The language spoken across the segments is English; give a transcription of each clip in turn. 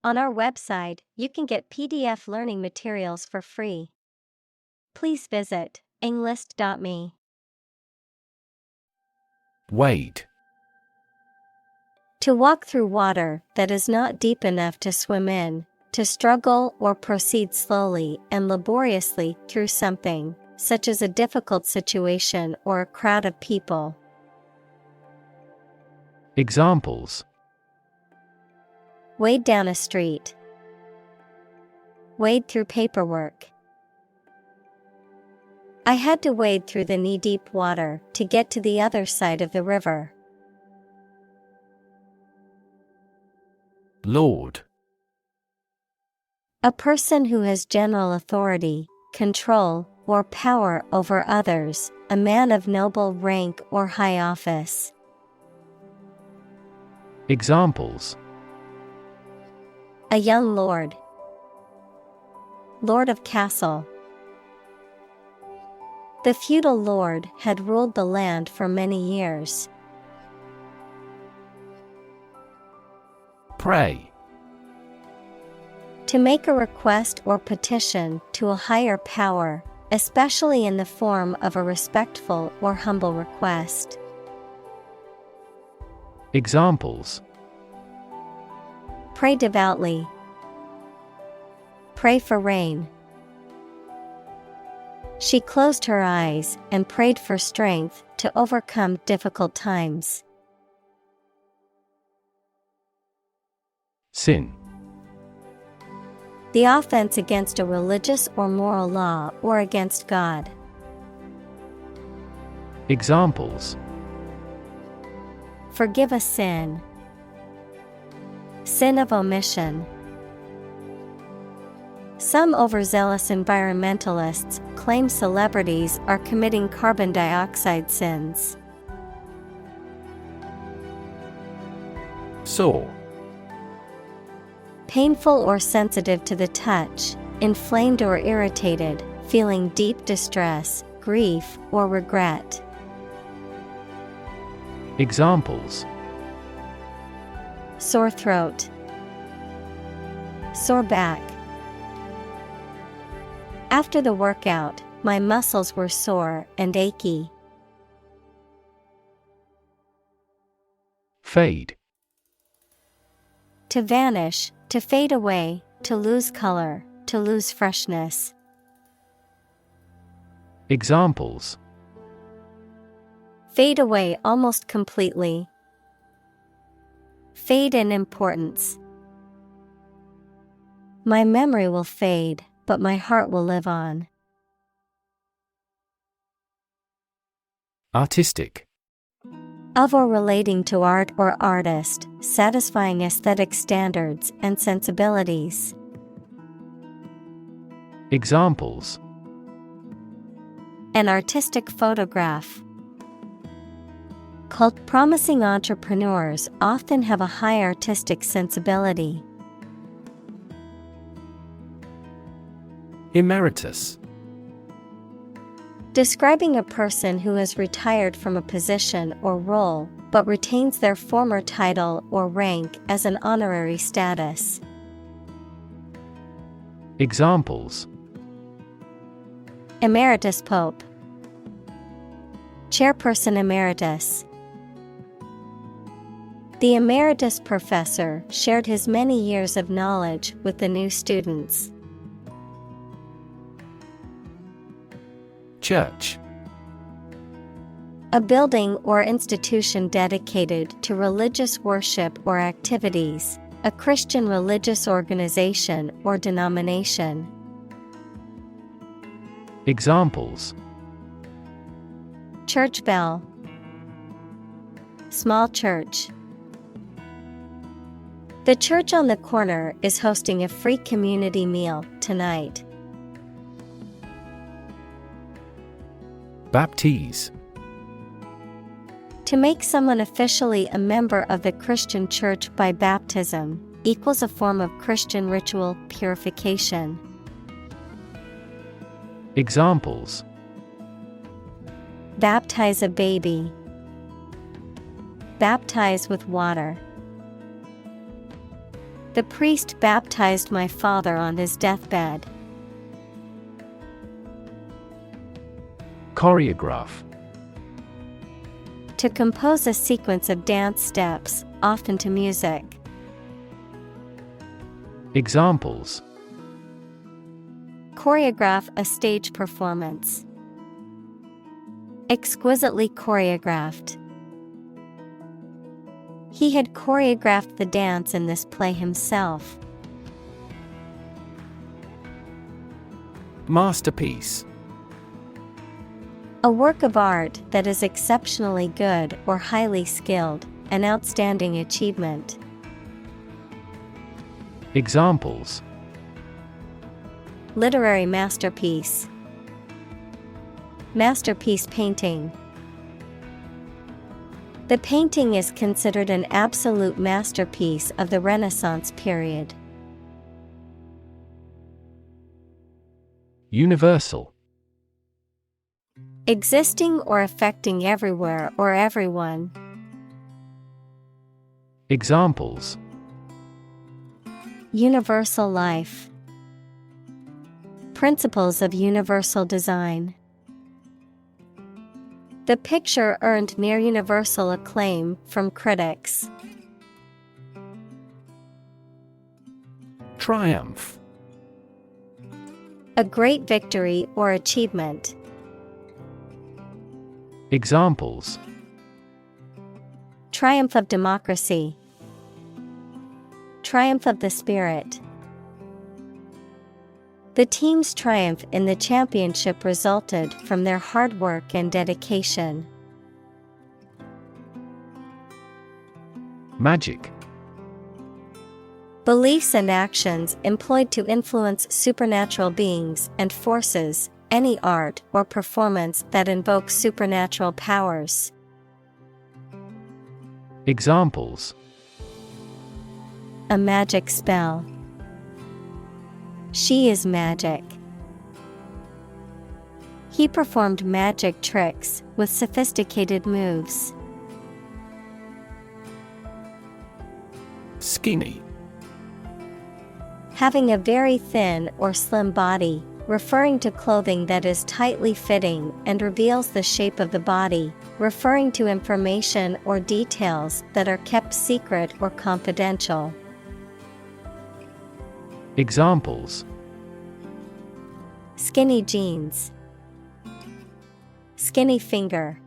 On our website, you can get PDF learning materials for free. Please visit englist.me. Wade. To walk through water that is not deep enough to swim in, to struggle or proceed slowly and laboriously through something, such as a difficult situation or a crowd of people. Examples: Wade down a street. Wade through paperwork. I had to wade through the knee-deep water to get to the other side of the river. Lord. A person who has general authority, control, or power over others, a man of noble rank or high office. Examples: A young lord. Lord of castle. The feudal lord had ruled the land for many years. Pray. To make a request or petition to a higher power, especially in the form of a respectful or humble request. Examples: Pray devoutly. Pray for rain. She closed her eyes and prayed for strength to overcome difficult times. Sin. The offense against a religious or moral law or against God. Examples: Forgive a sin. Sin of omission. Some overzealous environmentalists claim celebrities are committing carbon dioxide sins. Sore. Painful or sensitive to the touch, inflamed or irritated, feeling deep distress, grief, or regret. Examples: Sore throat. Sore back. After the workout, my muscles were sore and achy. Fade. To vanish, to fade away, to lose color, to lose freshness. Examples: Fade away almost completely. Fade in importance. My memory will fade, but my heart will live on. Artistic. Of or relating to art or artist, satisfying aesthetic standards and sensibilities. Examples: An artistic photograph. Promising entrepreneurs often have a high artistic sensibility. Emeritus. Describing a person who has retired from a position or role, but retains their former title or rank as an honorary status. Examples: Emeritus Pope. Chairperson Emeritus. The emeritus professor shared his many years of knowledge with the new students. Church. A building or institution dedicated to religious worship or activities, a Christian religious organization or denomination. Examples: Church bell. Small church. The church on the corner is hosting a free community meal tonight. Baptize. To make someone officially a member of the Christian church by baptism equals a form of Christian ritual purification. Examples: Baptize a baby. Baptize with water. The priest baptized my father on his deathbed. Choreograph. To compose a sequence of dance steps, often to music. Examples: choreograph a stage performance. Exquisitely choreographed. He had choreographed the dance in this play himself. Masterpiece. A work of art that is exceptionally good or highly skilled, an outstanding achievement. Examples: literary masterpiece. Masterpiece painting. The painting is considered an absolute masterpiece of the Renaissance period. Universal. Existing or affecting everywhere or everyone. Examples: universal life. Principles of universal design. The picture earned near universal acclaim from critics. Triumph. A great victory or achievement. Examples: triumph of democracy. Triumph of the spirit. The team's triumph in the championship resulted from their hard work and dedication. Magic. Beliefs and actions employed to influence supernatural beings and forces, any art or performance that invokes supernatural powers. Examples: a magic spell. She is magic. He performed magic tricks with sophisticated moves. Skinny. Having a very thin or slim body, referring to clothing that is tightly fitting and reveals the shape of the body, referring to information or details that are kept secret or confidential. Examples: skinny jeans. Skinny finger.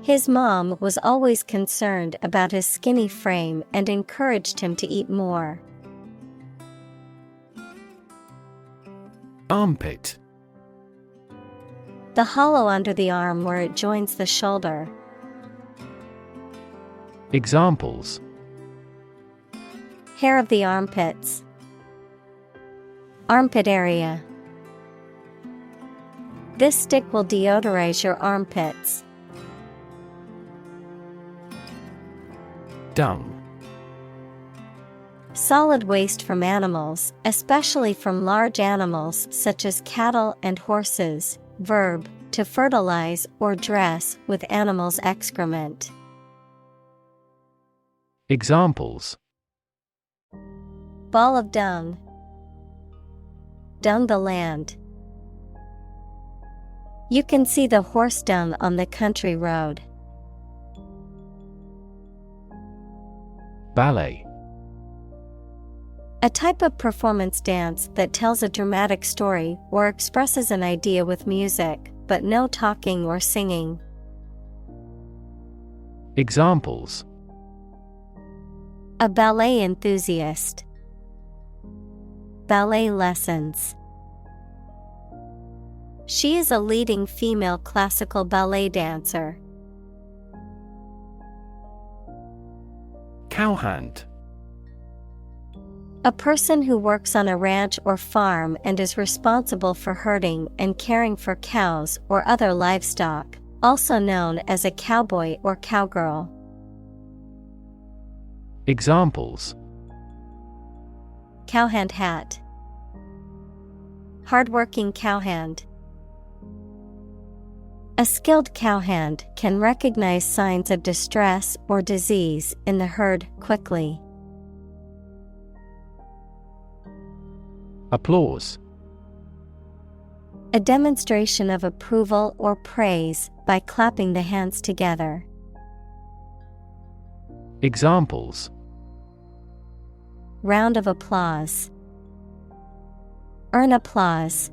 His mom was always concerned about his skinny frame and encouraged him to eat more. Armpit. The hollow under the arm where it joins the shoulder. Examples: hair of the armpits. Armpit area. This stick will deodorize your armpits. Dung. Solid waste from animals, especially from large animals such as cattle and horses. Verb, to fertilize or dress with animals' excrement. Examples: ball of dung. Dung the land. You can see the horse dung on the country road. Ballet. A type of performance dance that tells a dramatic story or expresses an idea with music, but no talking or singing. Examples: a ballet enthusiast. Ballet lessons. She is a leading female classical ballet dancer. Cowhand. A person who works on a ranch or farm and is responsible for herding and caring for cows or other livestock, also known as a cowboy or cowgirl. Examples: cowhand hat. Hardworking cowhand. A skilled cowhand can recognize signs of distress or disease in the herd quickly. Applause. A demonstration of approval or praise by clapping the hands together. Examples: Round of applause. Earn applause.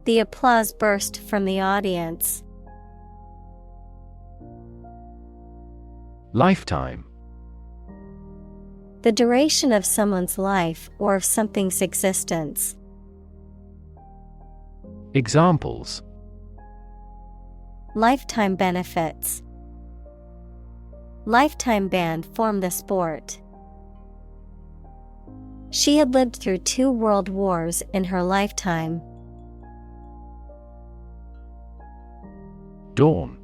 The applause burst from the audience. Lifetime. The duration of someone's life or of something's existence. Examples: Lifetime benefits. Lifetime ban from the sport. She had lived through 2 world wars in her lifetime. Dawn.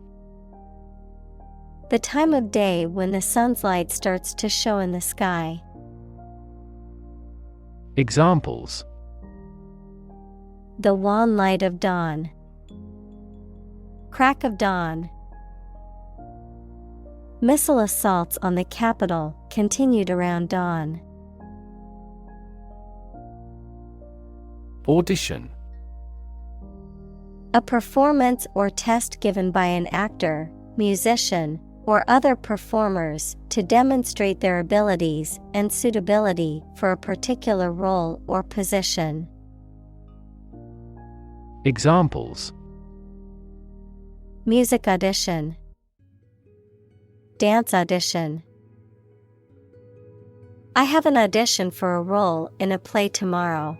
The time of day when the sun's light starts to show in the sky. Examples: The wan light of dawn. Crack of dawn. Missile assaults on the capital continued around dawn. Audition. A performance or test given by an actor, musician, or other performers to demonstrate their abilities and suitability for a particular role or position. Examples: Music audition. Dance audition. I have an audition for a role in a play tomorrow.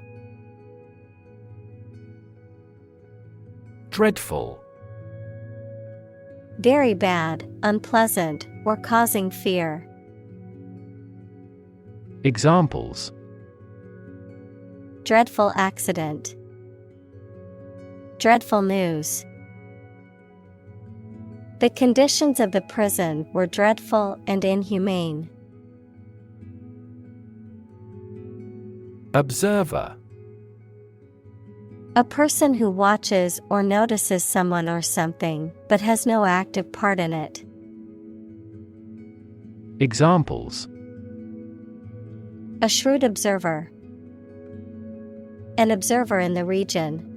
Dreadful. Very bad, unpleasant, or causing fear. Examples: Dreadful accident. Dreadful news. The conditions of the prison were dreadful and inhumane. Observer. A person who watches or notices someone or something, but has no active part in it. Examples: A shrewd observer. An observer in the region.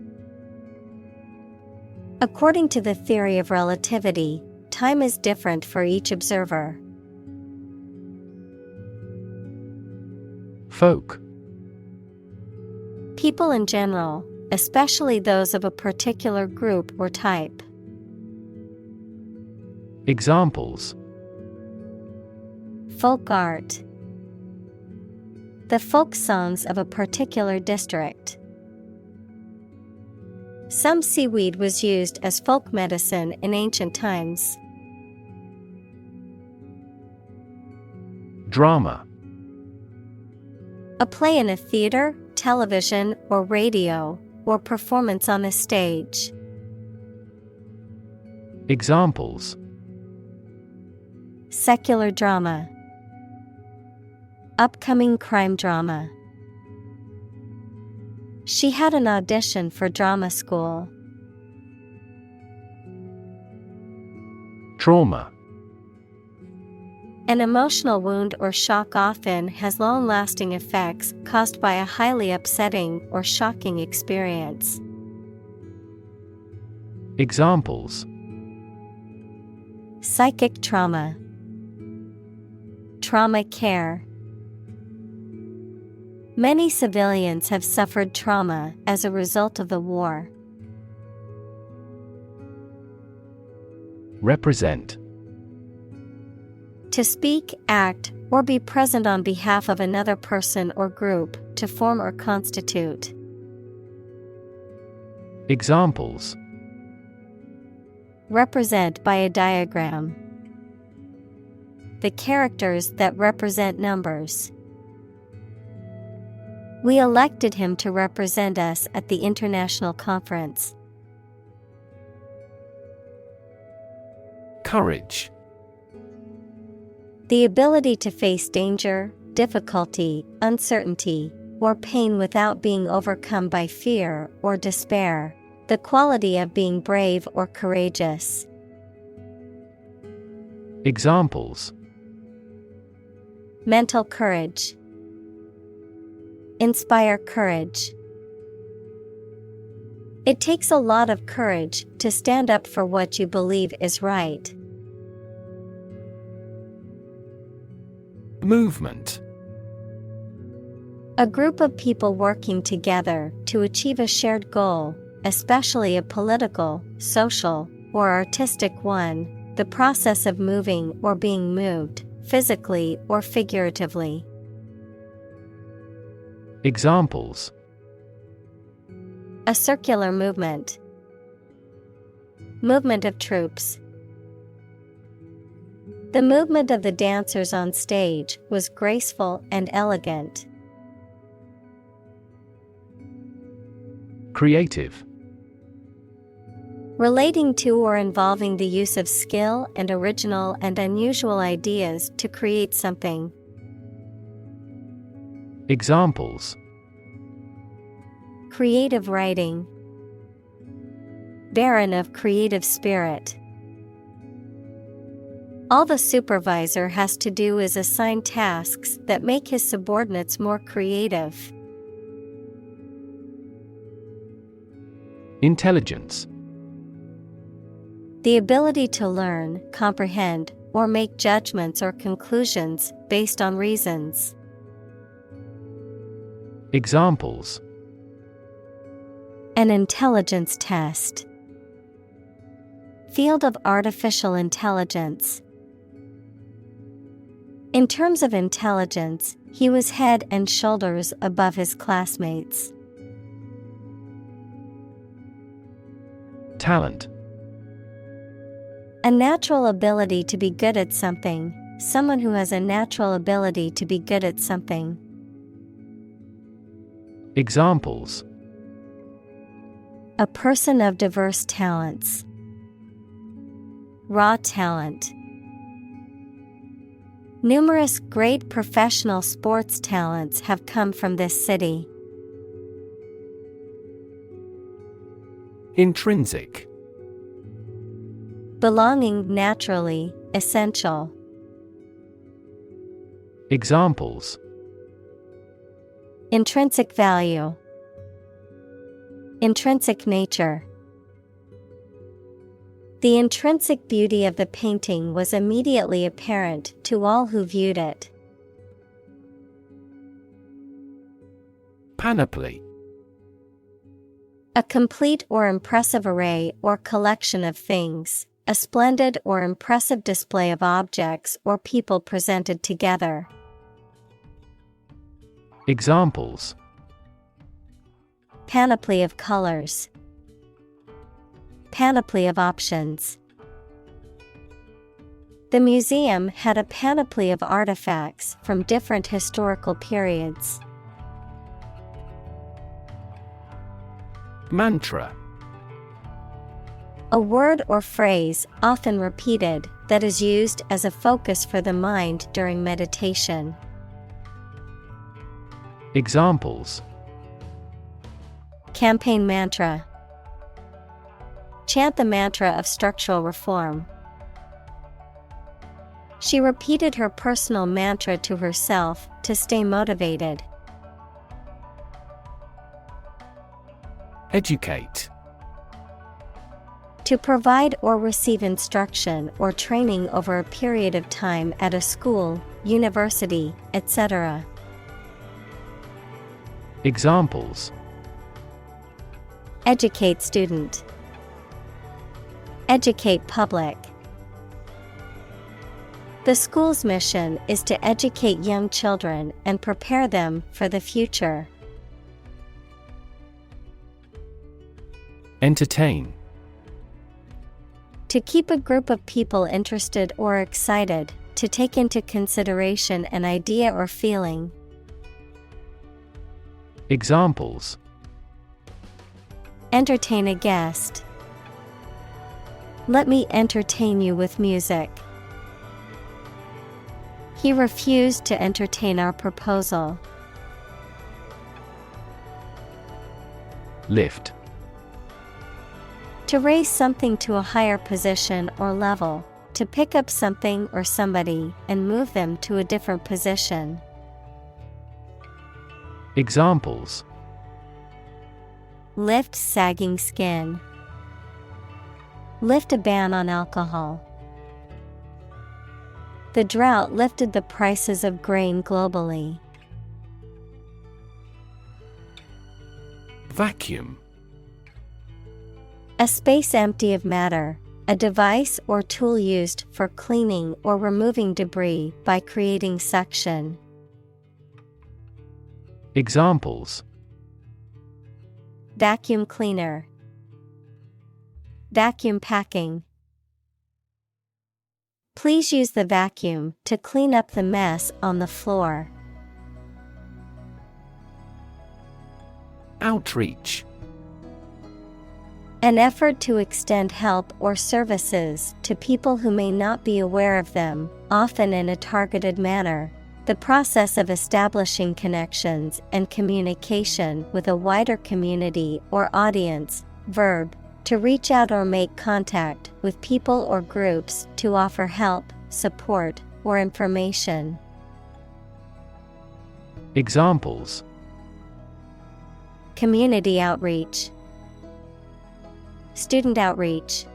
According to the theory of relativity, time is different for each observer. Folk. People in general, especially those of a particular group or type. Examples: Folk art. The folk songs of a particular district. Some seaweed was used as folk medicine in ancient times. Drama. A play in a theater, television, or radio, or performance on a stage. Examples: Secular drama. Upcoming crime drama. She had an audition for drama school. Trauma. An emotional wound or shock often has long-lasting effects caused by a highly upsetting or shocking experience. Examples: Psychic trauma. Trauma care. Many civilians have suffered trauma as a result of the war. Represent. To speak, act, or be present on behalf of another person or group, to form or constitute. Examples: Represent by a diagram. The characters that represent numbers. We elected him to represent us at the international conference. Courage. The ability to face danger, difficulty, uncertainty, or pain without being overcome by fear or despair. The quality of being brave or courageous. Examples: Mental courage. Inspire courage. It takes a lot of courage to stand up for what you believe is right. Movement. A group of people working together to achieve a shared goal, especially a political, social, or artistic one, the process of moving or being moved, physically or figuratively. Examples: A circular movement. Movement of troops. The movement of the dancers on stage was graceful and elegant. Creative. Relating to or involving the use of skill and original and unusual ideas to create something. Examples: Creative writing. Barren of creative spirit. All the supervisor has to do is assign tasks that make his subordinates more creative. Intelligence. The ability to learn, comprehend, or make judgments or conclusions based on reasons. Examples: An intelligence test. Field of artificial intelligence. In terms of intelligence, he was head and shoulders above his classmates. Talent. A natural ability to be good at something, someone who has a natural ability to be good at something. Examples: A person of diverse talents. Raw talent. Numerous great professional sports talents have come from this city. Intrinsic. Belonging naturally, essential. Examples: Intrinsic value. Intrinsic nature. The intrinsic beauty of the painting was immediately apparent to all who viewed it. Panoply. A complete or impressive array or collection of things, a splendid or impressive display of objects or people presented together. Examples: Panoply of colors. Panoply of options. The museum had a panoply of artifacts from different historical periods. Mantra. A word or phrase, often repeated, that is used as a focus for the mind during meditation. Examples: Campaign mantra. Chant the mantra of structural reform. She repeated her personal mantra to herself to stay motivated. Educate. To provide or receive instruction or training over a period of time at a school, university, etc. Examples: Educate student. Educate public. The school's mission is to educate young children and prepare them for the future. Entertain. To keep a group of people interested or excited, to take into consideration an idea or feeling. Examples: Entertain a guest. Let me entertain you with music. He refused to entertain our proposal. Lift. To raise something to a higher position or level, to pick up something or somebody and move them to a different position. Examples: lift sagging skin, lift a ban on alcohol. The drought lifted the prices of grain globally. Vacuum. A space empty of matter, a device or tool used for cleaning or removing debris by creating suction. Examples: Vacuum cleaner, vacuum packing. Please use the vacuum to clean up the mess on the floor. Outreach. An effort to extend help or services to people who may not be aware of them, often in a targeted manner. The process of establishing connections and communication with a wider community or audience. Verb: to reach out or make contact with people or groups to offer help, support, or information. Examples: community outreach, student outreach.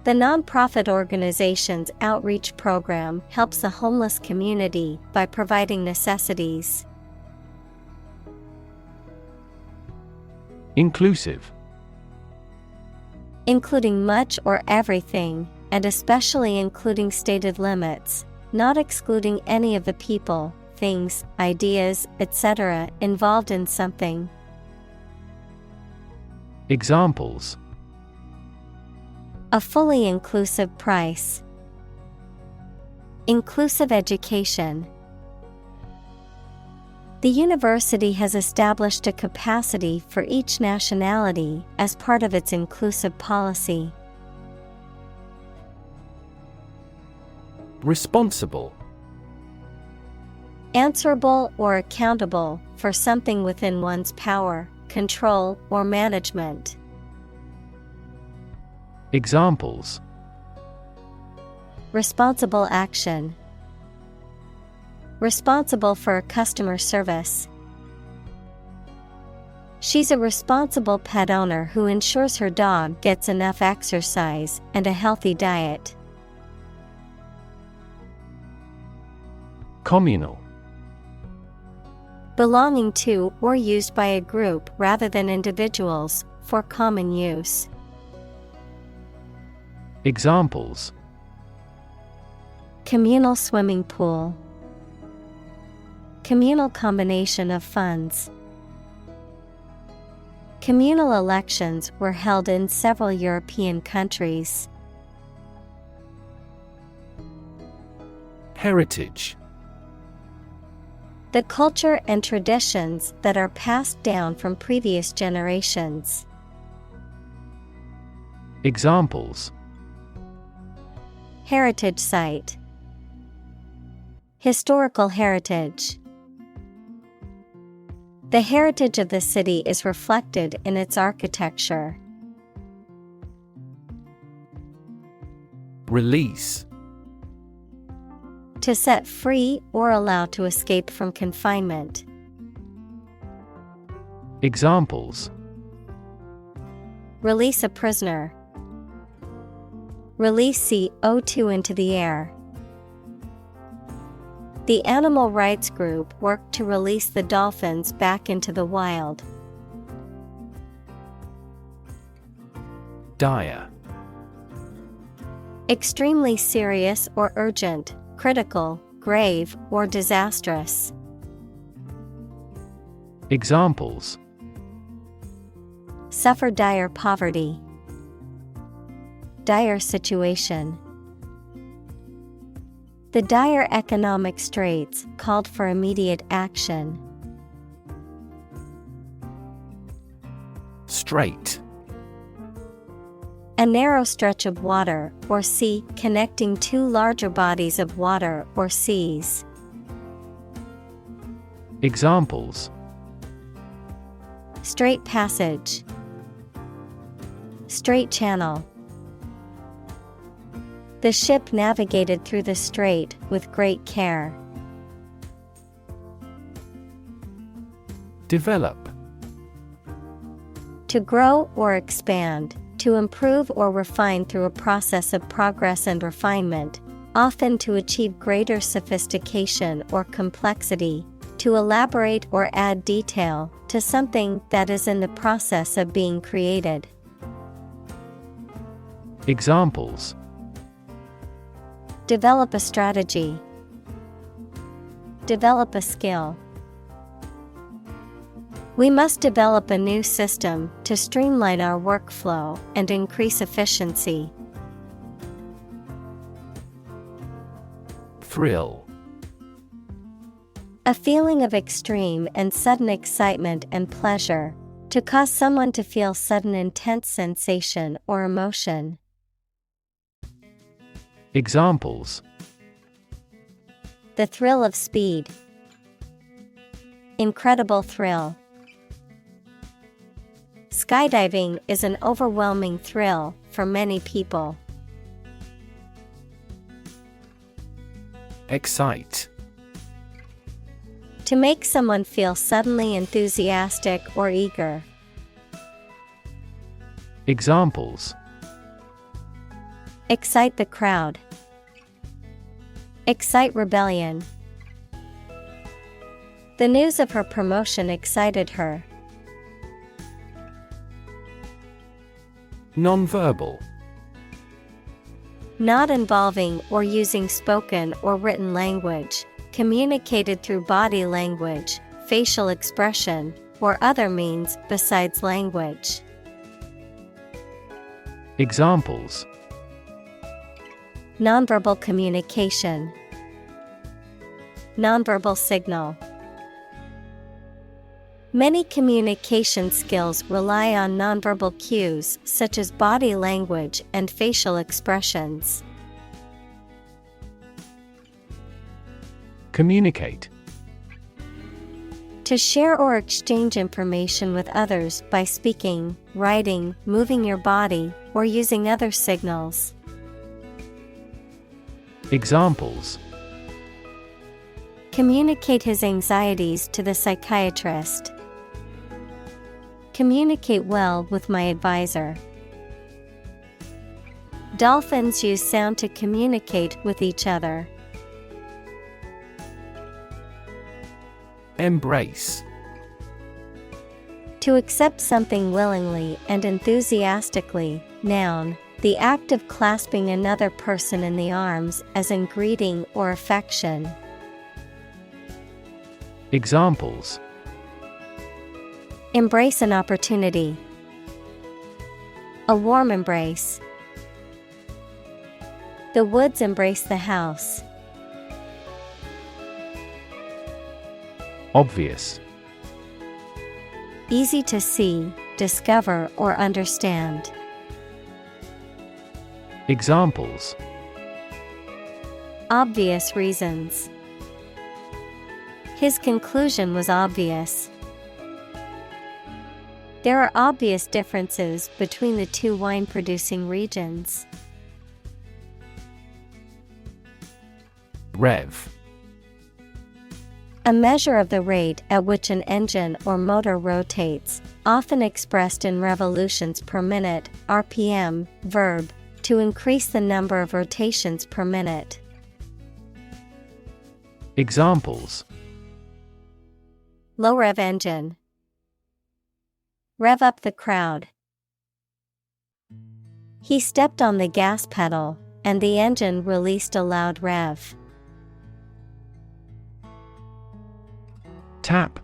The nonprofit organization's outreach program helps the homeless community by providing necessities. Inclusive. Including much or everything, and especially including stated limits, not excluding any of the people, things, ideas, etc. involved in something. Examples: a fully inclusive price, inclusive education. The university has established a capacity for each nationality as part of its inclusive policy. Responsible. Answerable or accountable for something within one's power, control, or management. Examples: responsible action, responsible for customer service. She's a responsible pet owner who ensures her dog gets enough exercise and a healthy diet. Communal. Belonging to or used by a group rather than individuals, for common use. Examples: communal swimming pool, communal combination of funds. Communal elections were held in several European countries. Heritage. The culture and traditions that are passed down from previous generations. Examples: heritage site, historical heritage. The heritage of the city is reflected in its architecture. Release. To set free or allow to escape from confinement. Examples: release a prisoner, release CO2 into the air. The animal rights group worked to release the dolphins back into the wild. Dire. Extremely serious or urgent, critical, grave, or disastrous. Examples: suffer dire poverty, dire situation. The dire economic straits called for immediate action. Strait. A narrow stretch of water or sea connecting two larger bodies of water or seas. Examples: strait passage, strait channel. The ship navigated through the strait with great care. Develop. To grow or expand, to improve or refine through a process of progress and refinement, often to achieve greater sophistication or complexity, to elaborate or add detail to something that is in the process of being created. Examples: Develop a strategy. Develop a skill. We must develop a new system to streamline our workflow and increase efficiency. Thrill. A feeling of extreme and sudden excitement and pleasure, to cause someone to feel sudden intense sensation or emotion. Examples: The thrill of speed. Incredible thrill. Skydiving is an overwhelming thrill for many people. Excite. To make someone feel suddenly enthusiastic or eager. Examples: Excite the crowd. Excite rebellion. The news of her promotion excited her. Nonverbal. Not involving or using spoken or written language, communicated through body language, facial expression, or other means besides language. Examples: Nonverbal communication. Nonverbal signal. Many communication skills rely on nonverbal cues such as body language and facial expressions. Communicate. To share or exchange information with others by speaking, writing, moving your body, or using other signals. Examples: Communicate his anxieties to the psychiatrist. Communicate well with my advisor. Dolphins use sound to communicate with each other. Embrace. To accept something willingly and enthusiastically. Noun, the act of clasping another person in the arms as in greeting or affection. Examples: Embrace an opportunity. A warm embrace. The woods embrace the house. Obvious. Easy to see, discover, or understand. Examples: Obvious reasons. His conclusion was obvious. There are obvious differences between the two wine-producing regions. Rev. A measure of the rate at which an engine or motor rotates, often expressed in revolutions per minute, RPM, verb, to increase the number of rotations per minute. Examples: Low rev engine. Rev up the crowd. He stepped on the gas pedal, and the engine released a loud rev. Tap.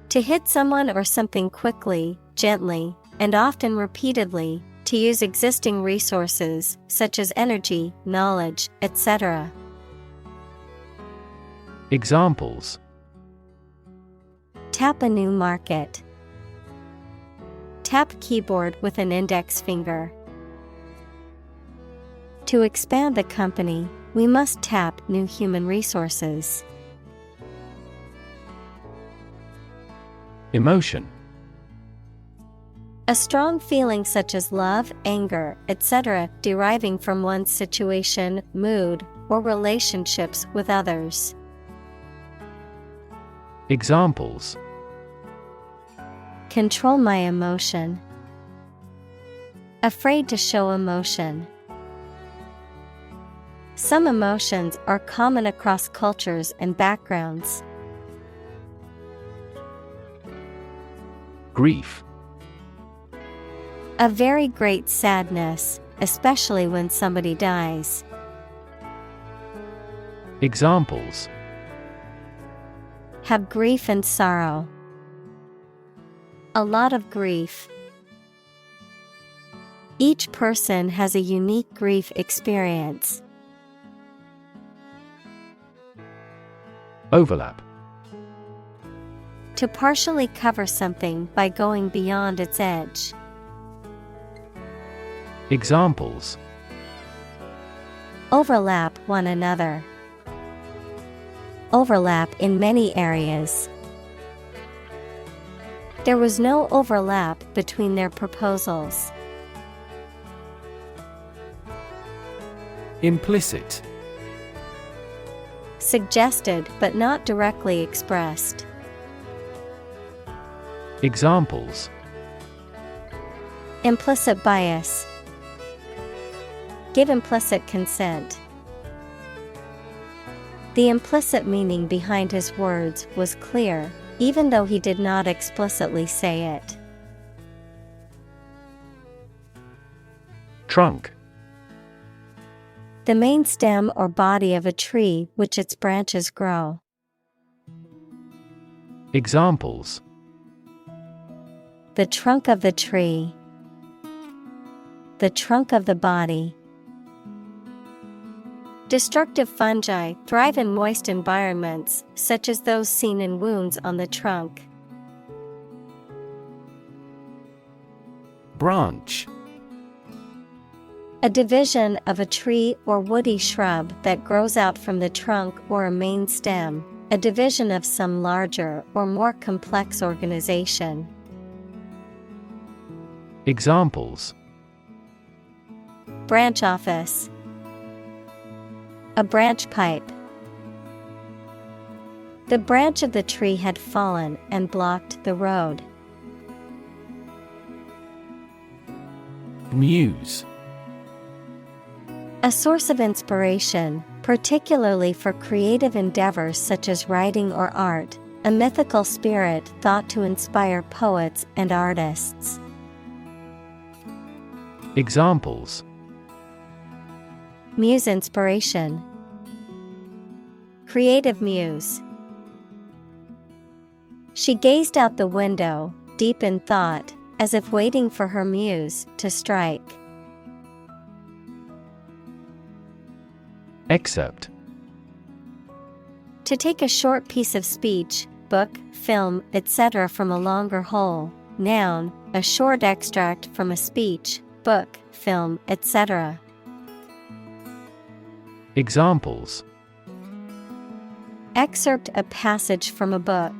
To hit someone or something quickly, gently, and often repeatedly, to use existing resources, such as energy, knowledge, etc. Examples: Tap a new market. Tap keyboard with an index finger. To expand the company, we must tap new human resources. Emotion. A strong feeling such as love, anger, etc., deriving from one's situation, mood, or relationships with others. Examples: control my emotion. Afraid to show emotion. Some emotions are common across cultures and backgrounds. Grief. A very great sadness, especially when somebody dies. Examples: have grief and sorrow. A lot of grief. Each person has a unique grief experience. Overlap. To partially cover something by going beyond its edge. Examples: overlap one another. Overlap in many areas. There was no overlap between their proposals. Implicit. Suggested but not directly expressed. Examples: implicit bias. Give implicit consent. The implicit meaning behind his words was clear, even though he did not explicitly say it. Trunk. The main stem or body of a tree which its branches grow. Examples: the trunk of the tree. The trunk of the body. Destructive fungi thrive in moist environments, such as those seen in wounds on the trunk. Branch. A division of a tree or woody shrub that grows out from the trunk or a main stem, a division of some larger or more complex organization. Examples: branch office. A branch pipe. The branch of the tree had fallen and blocked the road. Muse. A source of inspiration, particularly for creative endeavors such as writing or art, a mythical spirit thought to inspire poets and artists. Examples: muse inspiration. Creative muse. She gazed out the window, deep in thought, as if waiting for her muse to strike. Excerpt. To take a short piece of speech, book, film, etc. from a longer whole. Noun, a short extract from a speech, book, film, etc. Examples: excerpt a passage from a book.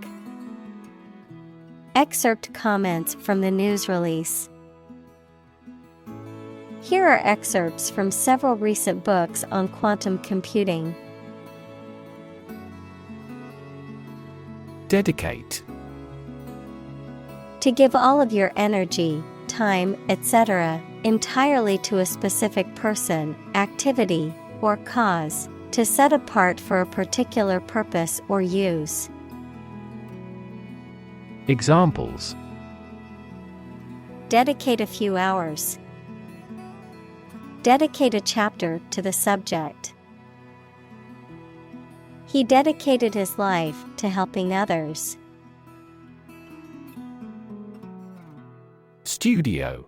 Excerpt comments from the news release. Here are excerpts from several recent books on quantum computing. Dedicate. To give all of your energy, time, etc., entirely to a specific person, activity, or cause, to set apart for a particular purpose or use. Examples: dedicate a few hours. Dedicate a chapter to the subject. He dedicated his life to helping others. Studio.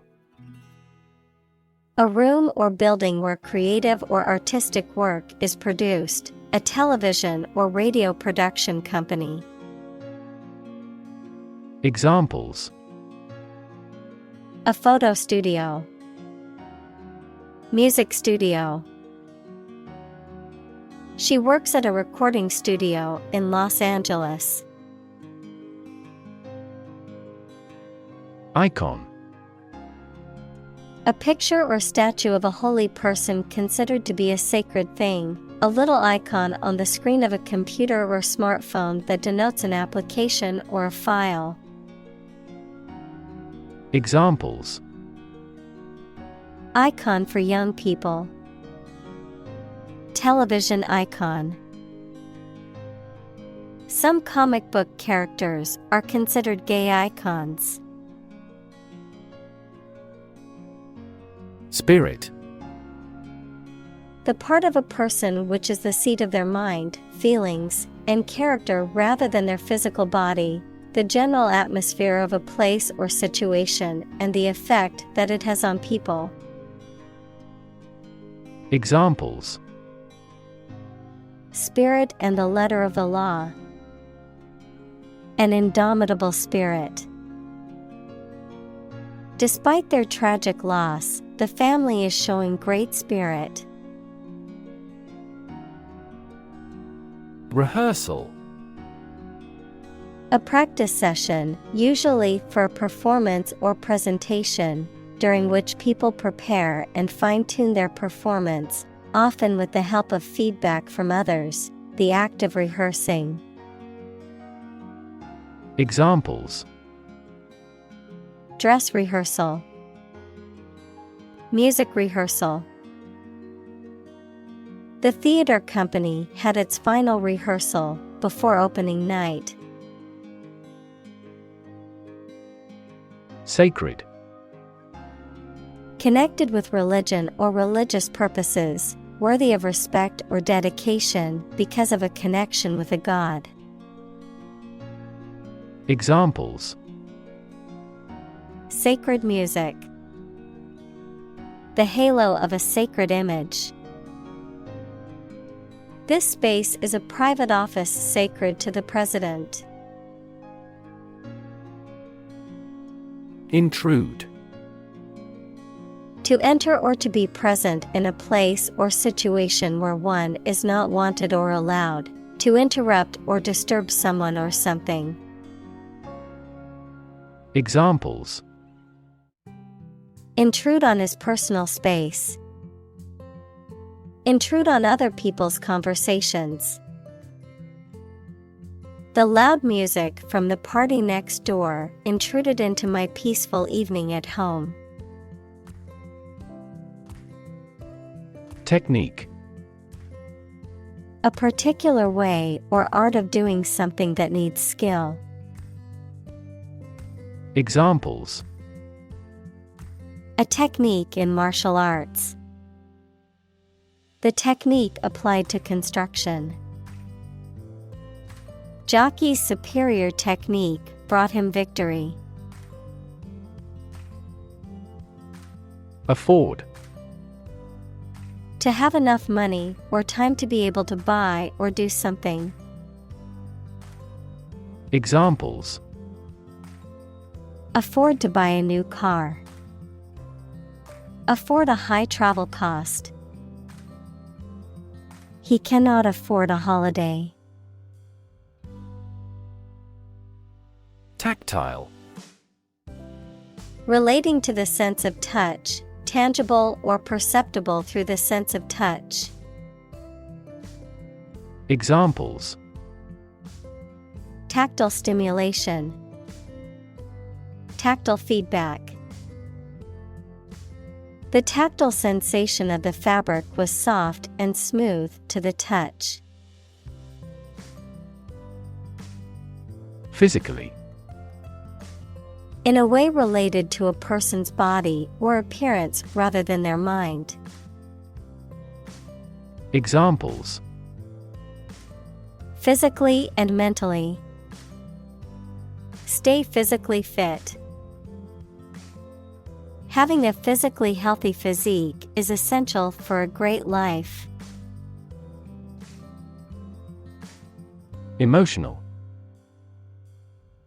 A room or building where creative or artistic work is produced, a television or radio production company. Examples: a photo studio. Music studio. She works at a recording studio in Los Angeles. Icon. A picture or statue of a holy person considered to be a sacred thing, A little icon on the screen of a computer or smartphone that denotes an application or a file. Examples: Icon for young people. Television icon. Some comic book characters are considered gay icons. Spirit. The part of a person which is the seat of their mind, feelings, and character rather than their physical body, the general atmosphere of a place or situation, and the effect that it has on people. Examples: Spirit and the letter of the law. An indomitable spirit. Despite their tragic loss, the family is showing great spirit. Rehearsal. A practice session, usually for a performance or presentation, during which people prepare and fine-tune their performance, often with the help of feedback from others, the act of rehearsing. Examples: Dress rehearsal. Music rehearsal. The theater company had its final rehearsal before opening night. Sacred. Connected with religion or religious purposes, worthy of respect or dedication because of a connection with a god. Examples: Sacred music. The halo of a sacred image. This space is a private office sacred to the president. Intrude. To enter or to be present in a place or situation where one is not wanted or allowed, to interrupt or disturb someone or something. Examples: Intrude on his personal space. Intrude on other people's conversations. The loud music from the party next door intruded into my peaceful evening at home. Technique. A particular way or art of doing something that needs skill. Examples: A technique in martial arts. The technique applied to construction. Jockey's superior technique brought him victory. Afford. To have enough money or time to be able to buy or do something. Examples: Afford to buy a new car. Afford a high travel cost. He cannot afford a holiday. Tactile. Relating to the sense of touch, tangible or perceptible through the sense of touch. Examples: Tactile stimulation. Tactile feedback. The tactile sensation of the fabric was soft and smooth to the touch. Physically. In a way related to a person's body or appearance rather than their mind. Examples: Physically and mentally. Stay physically fit. Having a physically healthy physique is essential for a great life. Emotional.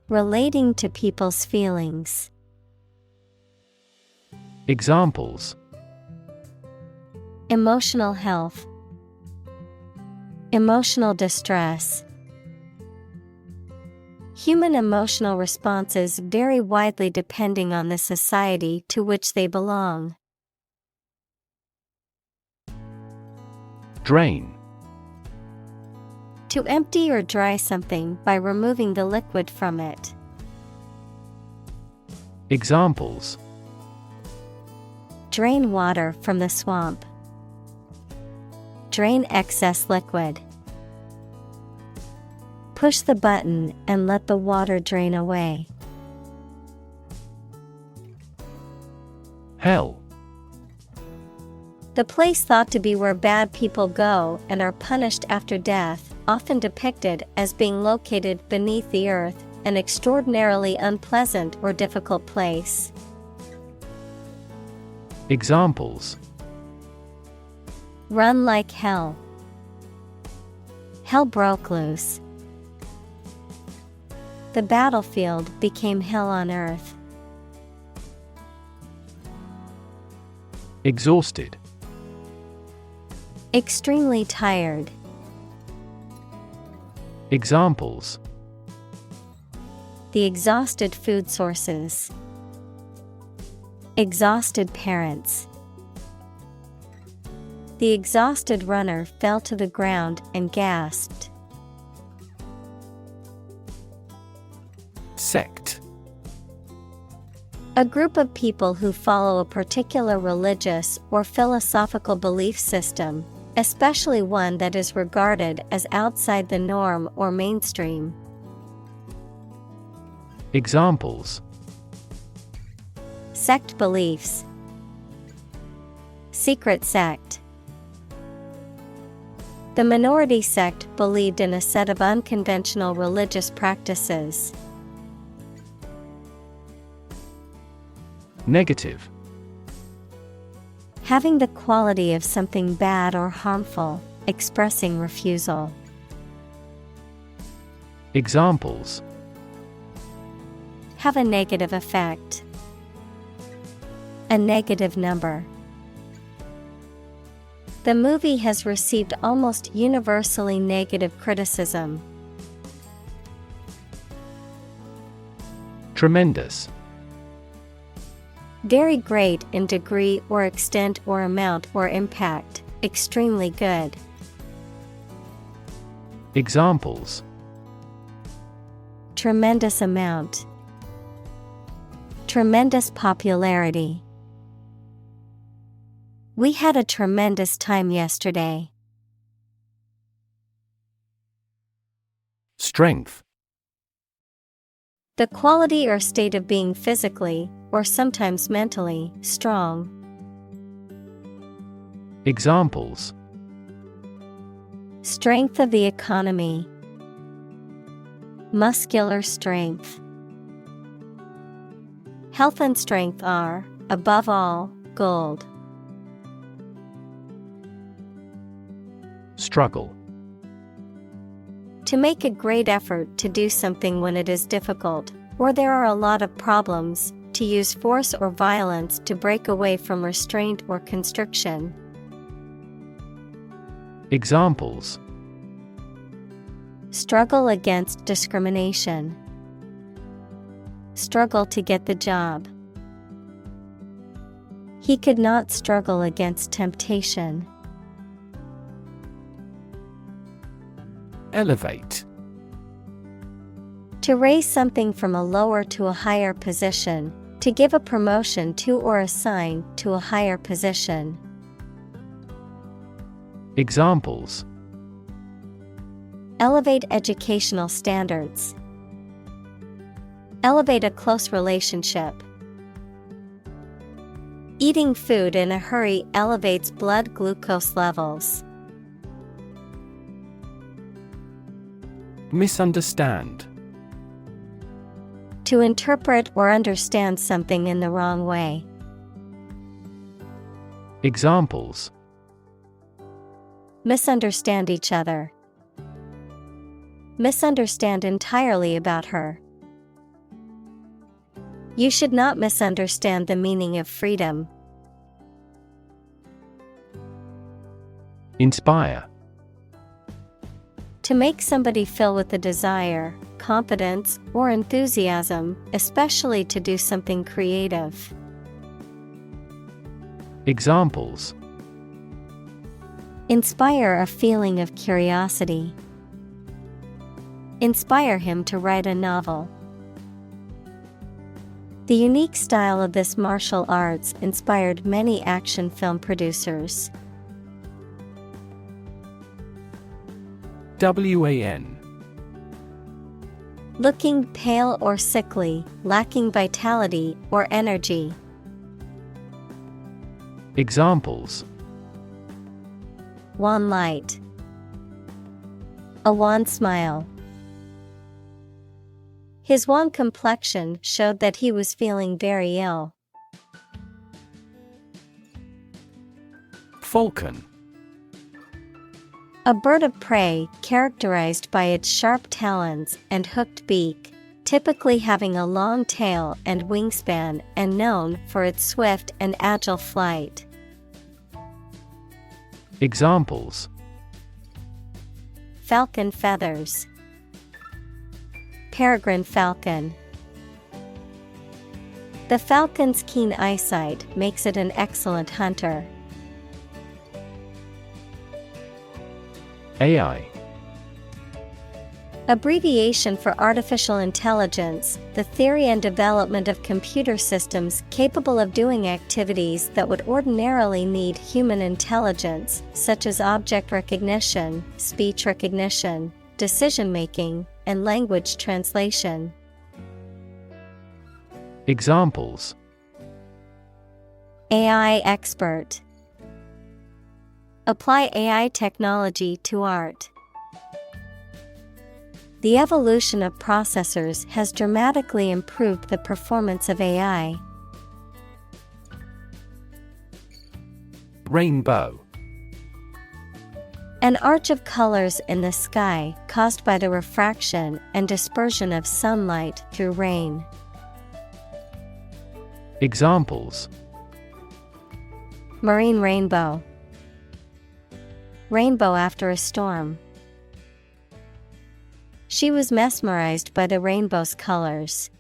Relating to people's feelings. Examples: Emotional health. Emotional distress. Human emotional responses vary widely depending on the society to which they belong. Drain. To empty or dry something by removing the liquid from it. Examples: Drain water from the swamp. Drain excess liquid. Push the button and let the water drain away. Hell. The place thought to be where bad people go and are punished after death, often depicted as being located beneath the earth, an extraordinarily unpleasant or difficult place. Examples: Run like hell. Hell broke loose. The battlefield became hell on earth. Exhausted. Extremely tired. Examples: The exhausted food sources. Exhausted parents. The exhausted runner fell to the ground and gasped. Sect. A group of people who follow a particular religious or philosophical belief system, especially one that is regarded as outside the norm or mainstream. Examples: Sect beliefs. Secret sect. The minority sect believed in a set of unconventional religious practices. Negative. Having the quality of something bad or harmful, expressing refusal. Examples: Have a negative effect. A negative number. The movie has received almost universally negative criticism. Tremendous. Very great in degree or extent or amount or impact, extremely good. Examples: Tremendous amount. Tremendous popularity. We had a tremendous time yesterday. Strength. The quality or state of being physically, or sometimes mentally, strong. Examples: Strength of the economy. Muscular strength. Health and strength are, above all, gold. Struggle. To make a great effort to do something when it is difficult, or there are a lot of problems, to use force or violence to break away from restraint or constriction. Examples: Struggle against discrimination. Struggle to get the job. He could not struggle against temptation. Elevate. To raise something from a lower to a higher position, to give a promotion to or assign to a higher position. Examples: Elevate educational standards. Elevate a close relationship. Eating food in a hurry elevates blood glucose levels. Misunderstand. To interpret or understand something in the wrong way. Examples: Misunderstand each other. Misunderstand entirely about her. You should not misunderstand the meaning of freedom. Inspire. To make somebody feel with a desire, confidence, or enthusiasm, especially to do something creative. Examples: Inspire a feeling of curiosity. Inspire him to write a novel. The unique style of this martial arts inspired many action film producers. WAN. Looking pale or sickly, lacking vitality or energy. Examples: Wan light. A wan smile. His wan complexion showed that he was feeling very ill. Falcon. A bird of prey characterized by its sharp talons and hooked beak, typically having a long tail and wingspan and known for its swift and agile flight. Examples: Falcon feathers. Peregrine falcon. The falcon's keen eyesight makes it an excellent hunter. AI. Abbreviation for artificial intelligence, the theory and development of computer systems capable of doing activities that would ordinarily need human intelligence, such as object recognition, speech recognition, decision-making, and language translation. Examples: AI expert. Apply AI technology to art. The evolution of processors has dramatically improved the performance of AI. Rainbow. An arch of colors in the sky caused by the refraction and dispersion of sunlight through rain. Examples: Marine rainbow. Rainbow after a storm. She was mesmerized by the rainbow's colors.